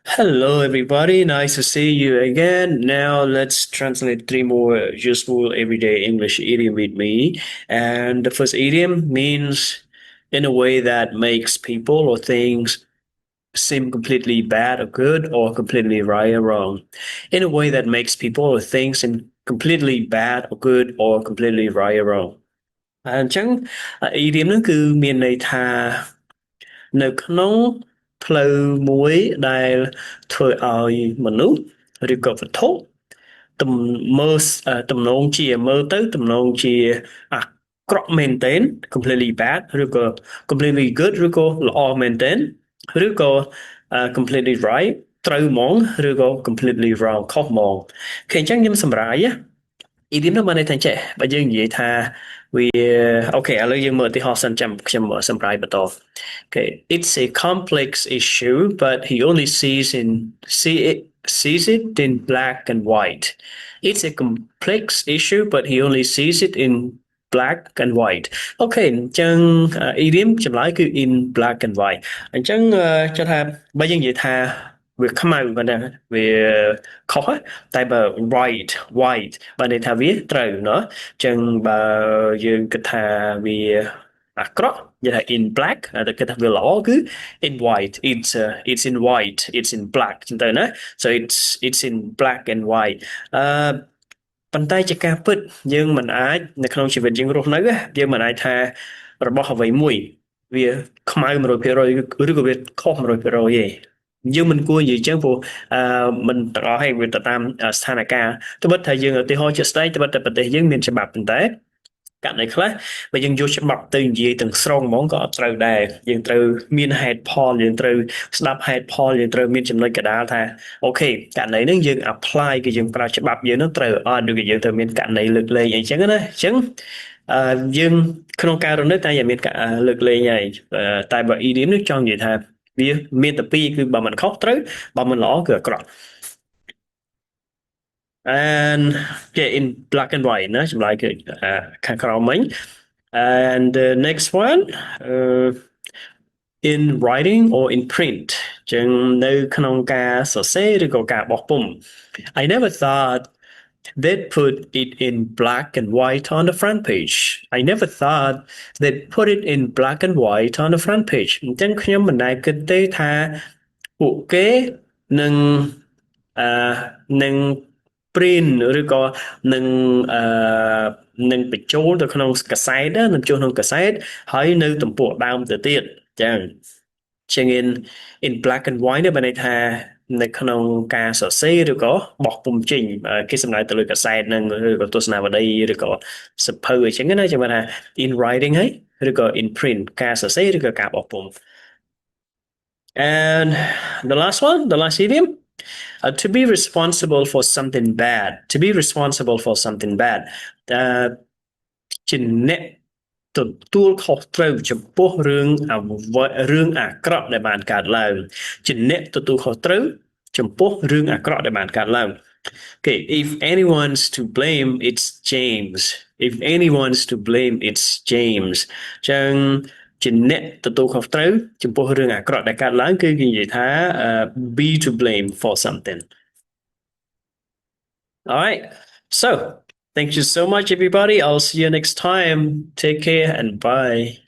Hello, everybody. Nice to see you again. Now, let's translate three more useful everyday English idiom with me. And the first idiom means in a way that makes people or things seem completely bad or good, or completely right or wrong. In a way that makes people or things seem completely bad or good, or completely right or wrong. អញ្ចឹង idiom ហ្នឹងគឺមានន័យថានៅក្នុងផ្លូវមួយដែលធ្វើឲ្យមនុស្សឬក៏វត្ថុទំមើលទំនងជាមើលទៅទំនងជាអាក្រក់មែនទែន completely bad ឬក៏ completely good ឬក៏ល្អមែនទែនឬក៏ completely right ត្រូវហ្មងឬក៏ completely wrong ខុសហ្មងអូខេអញ្ចឹងខ្ញុំសម្រាយណា idiom នោះបានន័យថាចេះបើយើងនិយាយថាវាអូខេឥឡូវយើងមើលឧទាហរណ៍សិនចាំខ្ញុំសម្រាយបន្ត Okay, it's a complex issue, but he only sees it in black and white. It's a complex issue, but he only sees it in black and white. Okay, អញ្ចឹង idiom ចម្លើយគឺ in black and white អញ្ចឹងចង់ថាបើយើងនិយាយថាវាខ្មៅប៉ុណ្ណាវាខុសតែបើ white បើន័យថាវាត្រូវเนาะអញ្ចឹងបើយើងគិតថាវាអាក្រក់និយាយថា in black តែគិតថាវាល្អគឺ in white it's in white it's in black ចឹងទៅណា so it's in black and white អឺប៉ុន្តែជាការពិតយើងមិនអាចនៅក្នុងជីវិតយើងរស់នៅយើងមិនអាចថារបស់អ្វីមួយវាខ្មៅ100%ឬក៏វាខុស100%ទេយើងមិនគួរនិយាយចឹងព្រោះមិនទាំងអស់ហើយវាទៅតាមស្ថានភាពត្បិតថាយើងឧទាហរណ៍ជាក់ស្ដែងត្បិតតែប្រទេសយើងមានច្បាប់ប៉ុន្តែករណីខ្លះបើយើងយកច្បាប់ទៅនិយាយទាំងស្រុងហ្មងក៏អត់ត្រូវដែរយើងត្រូវមានហេតុផលយើងត្រូវស្ដាប់ហេតុផលយើងត្រូវមានចំណុចកណ្ដាលថាអូខេករណីហ្នឹងយើង apply គឺយើងប្រើច្បាប់យើងហ្នឹងត្រូវអត់ឬក៏យើងត្រូវមានករណីលើកលែងអីចឹងណាអញ្ចឹងយើងក្នុងការរស់នៅតែមានការលើកលែងហើយតែបើ idiom នេះចង់និយាយថាវាមានតែពីរគឺបើមិនខុសត្រូវបើមិនល្អគឺអាក្រក់ and yeah in black and white ណាចម្លើយគឺខាងក្រោមមិញ and the next one uh, in writing or in print ចឹងនៅក្នុងការសរសេរឬក៏ការបោះពុម្ព I never thought they'd put it in black and white on the front page. I never thought they'd put it in black and white on the front page. អញ្ចឹងខ្ញុំមិនដែលគិតទេថាពួកគេនឹងអឺនឹង print ឬក៏នឹងអឺនឹងបញ្ចូលទៅក្នុងកាសែតនឹងចូលក្នុងកាសែតហើយនៅទំព័រដើមទៅទៀតចឹងជាង in black and white នេះបានន័យថានៅក្នុងការសរសេរឬក៏បោះពុម្ពចេញគេសំដៅទៅលើកាសែតនឹងឬក៏ទស្សនាវដ្តីឬក៏សភៅអីចឹងណាចាំថា in writing ហើយឬក៏ in print ការសរសេរឬក៏ការបោះពុម្ព and the last one the last idiom to be responsible for something bad to be responsible for something bad ជាអ្នកទទួលខុសត្រូវចំពោះរឿងអាក្រក់ដែលបានកើតឡើងជាអ្នកទទួលខុសត្រូវចំពោះរឿងអាក្រក់ដែលបានកើតឡើង Okay, if anyone's to blame it's James if anyone's to blame it's James ចឹងជាអ្នកទទួលខុសត្រូវចំពោះរឿងអាក្រក់ដែលកើតឡើងគឺគេនិយាយថា be to blame for something. All right. So, thank you so much everybody. I'll see you next time. Take care and bye.